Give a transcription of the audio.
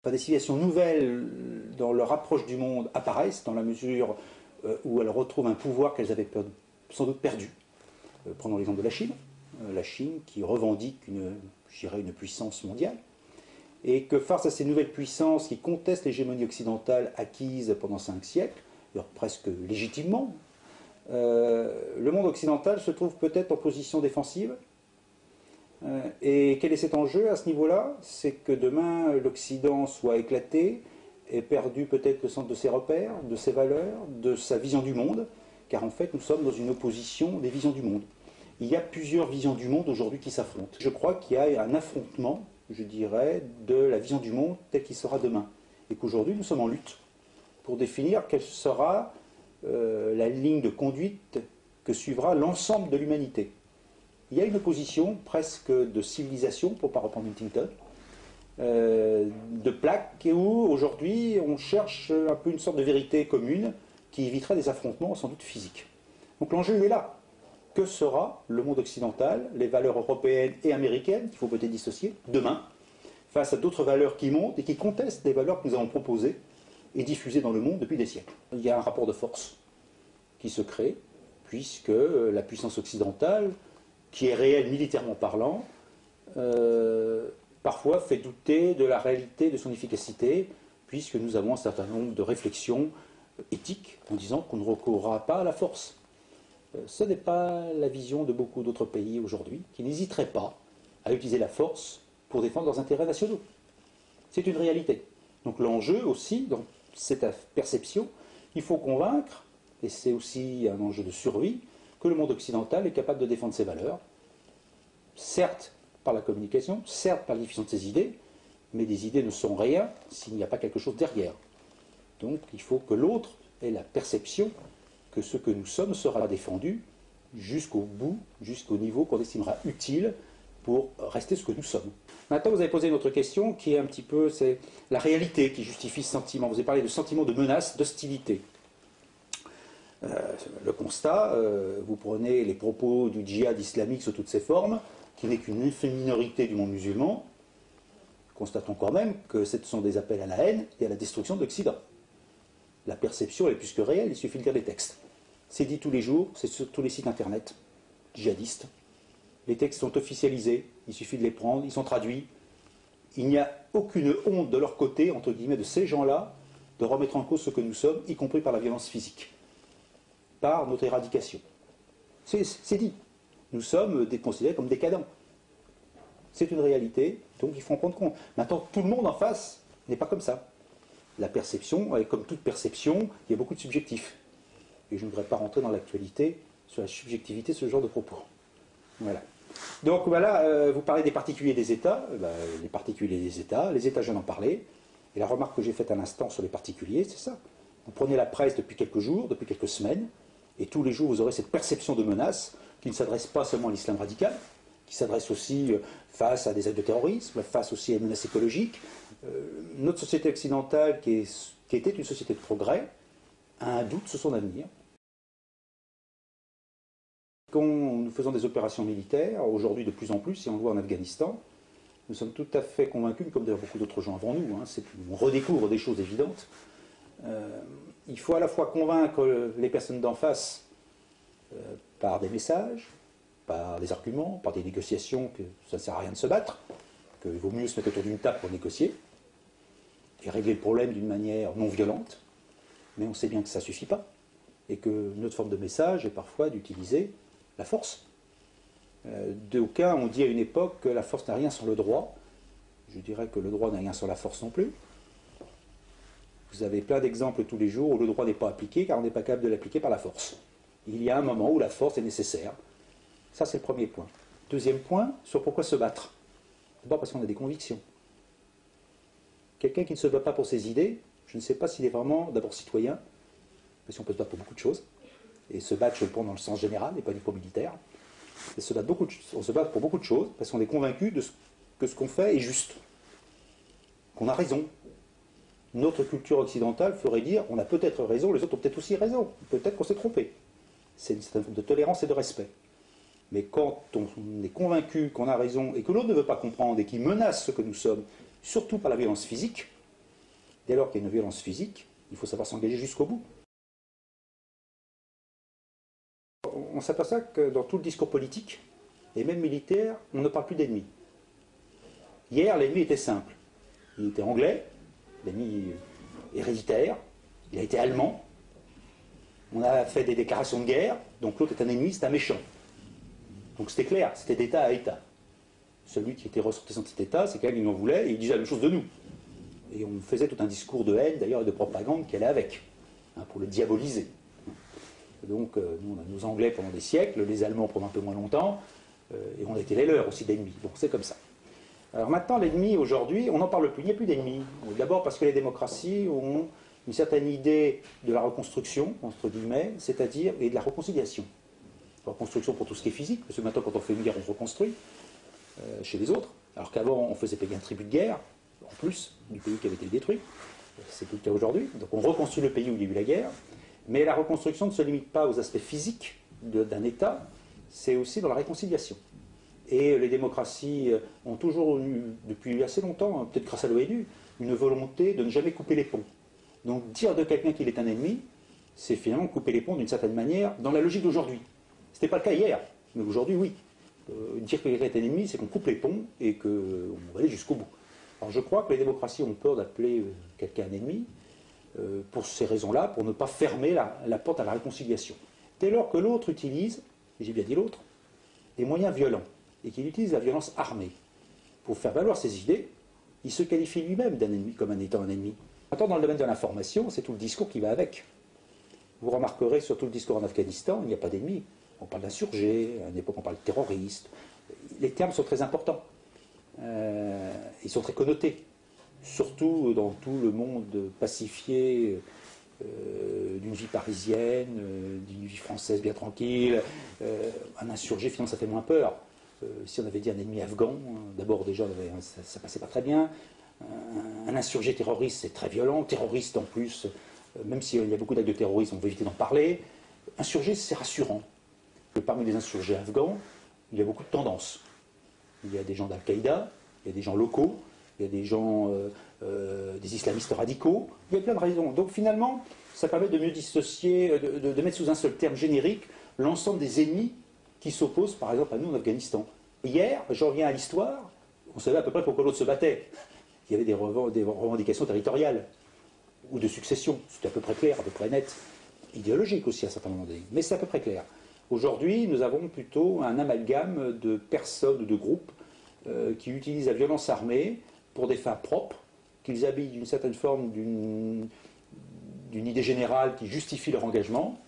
enfin, des civilisations nouvelles dans leur approche du monde apparaissent dans la mesure où elles retrouvent un pouvoir qu'elles avaient sans doute perdu. Prenons l'exemple de la Chine qui revendique une puissance mondiale, et que face à ces nouvelles puissances qui contestent l'hégémonie occidentale acquise pendant 5 siècles, presque légitimement, le monde occidental se trouve peut-être en position défensive. Et quel est cet enjeu à ce niveau-là? C'est que demain l'Occident soit éclaté, ait perdu peut-être le centre de ses repères, de ses valeurs, de sa vision du monde, car en fait nous sommes dans une opposition des visions du monde. Il y a plusieurs visions du monde aujourd'hui qui s'affrontent. Je crois qu'il y a un affrontement, je dirais, de la vision du monde tel qu'il sera demain. Et qu'aujourd'hui nous sommes en lutte pour définir quelle sera la ligne de conduite que suivra l'ensemble de l'humanité. Il y a une opposition presque de civilisation, pour ne pas reprendre Huntington, de plaques, où aujourd'hui on cherche un peu une sorte de vérité commune qui éviterait des affrontements sans doute physiques. Donc l'enjeu est là. Que sera le monde occidental, les valeurs européennes et américaines, qu'il faut peut-être dissocier, demain, face à d'autres valeurs qui montent et qui contestent les valeurs que nous avons proposées et diffusées dans le monde depuis des siècles. Il y a un rapport de force qui se crée, puisque la puissance occidentale, qui est réelle militairement parlant, parfois fait douter de la réalité de son efficacité, puisque nous avons un certain nombre de réflexions éthiques en disant qu'on ne recourra pas à la force. Ce n'est pas la vision de beaucoup d'autres pays aujourd'hui, qui n'hésiteraient pas à utiliser la force pour défendre leurs intérêts nationaux. C'est une réalité. Donc l'enjeu aussi, dans cette perception, il faut convaincre, et c'est aussi un enjeu de survie, que le monde occidental est capable de défendre ses valeurs, certes par la communication, certes par la diffusion de ses idées, mais des idées ne sont rien s'il n'y a pas quelque chose derrière. Donc il faut que l'autre ait la perception que ce que nous sommes sera défendu jusqu'au bout, jusqu'au niveau qu'on estimera utile pour rester ce que nous sommes. Maintenant, vous avez posé une autre question qui est un petit peu, c'est la réalité qui justifie ce sentiment. Vous avez parlé de sentiment de menace, d'hostilité. Le constat, vous prenez les propos du djihad islamique sous toutes ses formes, qui n'est qu'une infime minorité du monde musulman, constatons quand même que ce sont des appels à la haine et à la destruction de l'Occident. La perception est plus que réelle, il suffit de lire les textes. C'est dit tous les jours, c'est sur tous les sites internet djihadistes. Les textes sont officialisés, il suffit de les prendre, ils sont traduits. Il n'y a aucune honte de leur côté, entre guillemets, de ces gens-là, de remettre en cause ce que nous sommes, y compris par la violence physique, par notre éradication. C'est dit. Nous sommes considérés comme décadents. C'est une réalité, donc il faut en prendre compte. Maintenant, tout le monde en face n'est pas comme ça. La perception, et comme toute perception, il y a beaucoup de subjectifs. Et je ne voudrais pas rentrer dans l'actualité sur la subjectivité de ce genre de propos. Voilà. Donc voilà, vous parlez des particuliers des États. Les particuliers des États, les États, je viens d'en parler. Et la remarque que j'ai faite à l'instant sur les particuliers, c'est ça. Vous prenez la presse depuis quelques jours, depuis quelques semaines, et tous les jours vous aurez cette perception de menace qui ne s'adresse pas seulement à l'islam radical, qui s'adresse aussi face à des actes de terrorisme, face aussi à une menace écologique. Notre société occidentale, qui était une société de progrès, a un doute sur son avenir. Quand nous faisons des opérations militaires, aujourd'hui de plus en plus, si on le voit en Afghanistan, nous sommes tout à fait convaincus, comme d'ailleurs beaucoup d'autres gens avant nous, on redécouvre des choses évidentes. Il faut à la fois convaincre les personnes d'en face par des messages, par des arguments, par des négociations, que ça ne sert à rien de se battre, qu'il vaut mieux se mettre autour d'une table pour négocier, et régler le problème d'une manière non violente, mais on sait bien que ça ne suffit pas, et que notre forme de message est parfois d'utiliser la force. D'aucuns ont dit à une époque que la force n'a rien sans le droit. Je dirais que le droit n'a rien sans la force non plus. Vous avez plein d'exemples tous les jours où le droit n'est pas appliqué car on n'est pas capable de l'appliquer par la force. Il y a un moment où la force est nécessaire. Ça, c'est le premier point. Deuxième point, sur pourquoi se battre. D'abord parce qu'on a des convictions. Quelqu'un qui ne se bat pas pour ses idées, je ne sais pas s'il est vraiment d'abord citoyen, parce qu'on peut se battre pour beaucoup de choses, et se battre, je le prends dans le sens général, et pas du pro militaire. On se bat pour beaucoup de choses, parce qu'on est convaincu que ce qu'on fait est juste, qu'on a raison. Notre culture occidentale ferait dire, on a peut-être raison, les autres ont peut-être aussi raison, peut-être qu'on s'est trompé. C'est une certaine forme de tolérance et de respect. Mais quand on est convaincu qu'on a raison, et que l'autre ne veut pas comprendre, et qu'il menace ce que nous sommes, surtout par la violence physique, Dès lors qu'il y a une violence physique, il faut savoir s'engager jusqu'au bout. On s'aperçoit que dans tout le discours politique, et même militaire, on ne parle plus d'ennemis. Hier, l'ennemi était simple. Il était anglais, l'ennemi héréditaire, il a été allemand, on a fait des déclarations de guerre, donc l'autre est un ennemi, c'est un méchant. Donc c'était clair, c'était d'État à État. Celui qui était ressortissant de cet État, c'est quelqu'un qui en voulait, et il disait la même chose de nous. Et on faisait tout un discours de haine, d'ailleurs, et de propagande qui allait avec, hein, pour le diaboliser. Donc, nous, on a nos Anglais pendant des siècles, les Allemands pendant un peu moins longtemps, et on a été les leurs aussi d'ennemis. Bon, c'est comme ça. Alors maintenant, l'ennemi, aujourd'hui, on n'en parle plus, il n'y a plus d'ennemis. D'abord parce que les démocraties ont une certaine idée de la reconstruction, entre guillemets, c'est-à-dire, et de la réconciliation. La reconstruction pour tout ce qui est physique, parce que maintenant, quand on fait une guerre, on se reconstruit chez les autres, alors qu'avant, on faisait payer un tribut de guerre, en plus du pays qui avait été détruit. C'est plus le cas aujourd'hui. Donc on reconstruit le pays où il y a eu la guerre. Mais la reconstruction ne se limite pas aux aspects physiques d'un État, c'est aussi dans la réconciliation. Et les démocraties ont toujours eu, depuis assez longtemps, peut-être grâce à l'ONU, une volonté de ne jamais couper les ponts. Donc dire de quelqu'un qu'il est un ennemi, c'est finalement couper les ponts d'une certaine manière, dans la logique d'aujourd'hui. Ce n'était pas le cas hier, mais aujourd'hui, oui. Dire que quelqu'un est un ennemi, c'est qu'on coupe les ponts et qu'on va aller jusqu'au bout. Alors je crois que les démocraties ont peur d'appeler quelqu'un un ennemi, pour ces raisons-là, pour ne pas fermer la porte à la réconciliation. Dès lors que l'autre utilise, et j'ai bien dit l'autre, des moyens violents, et qu'il utilise la violence armée pour faire valoir ses idées, il se qualifie lui-même d'un ennemi, comme un étant un ennemi. Maintenant, dans le domaine de l'information, c'est tout le discours qui va avec. Vous remarquerez sur tout le discours en Afghanistan, il n'y a pas d'ennemis. On parle d'insurgés, à une époque on parle de terroristes. Les termes sont très importants. Ils sont très connotés. Surtout dans tout le monde pacifié d'une vie parisienne, d'une vie française bien tranquille. Un insurgé, finalement, ça fait moins peur. Si on avait dit un ennemi afghan, d'abord déjà, ça passait pas très bien. Un insurgé terroriste, c'est très violent. Terroriste en plus, même s'il y a beaucoup d'actes de terrorisme, on veut éviter d'en parler. Insurgé, c'est rassurant. Parmi les insurgés afghans, il y a beaucoup de tendances. Il y a des gens d'Al-Qaïda, il y a des gens locaux, il y a des gens, des islamistes radicaux, il y a plein de raisons. Donc finalement, ça permet de mieux dissocier, de mettre sous un seul terme générique l'ensemble des ennemis qui s'opposent, par exemple, à nous en Afghanistan. Hier, j'en reviens à l'histoire, on savait à peu près pourquoi l'autre se battait. Il y avait des revendications territoriales ou de succession, c'était à peu près clair, à peu près net, idéologique aussi à certains moments donné, mais c'est à peu près clair. Aujourd'hui, nous avons plutôt un amalgame de personnes ou de groupes qui utilisent la violence armée pour des fins propres, qu'ils habillent d'une certaine forme d'une idée générale qui justifie leur engagement,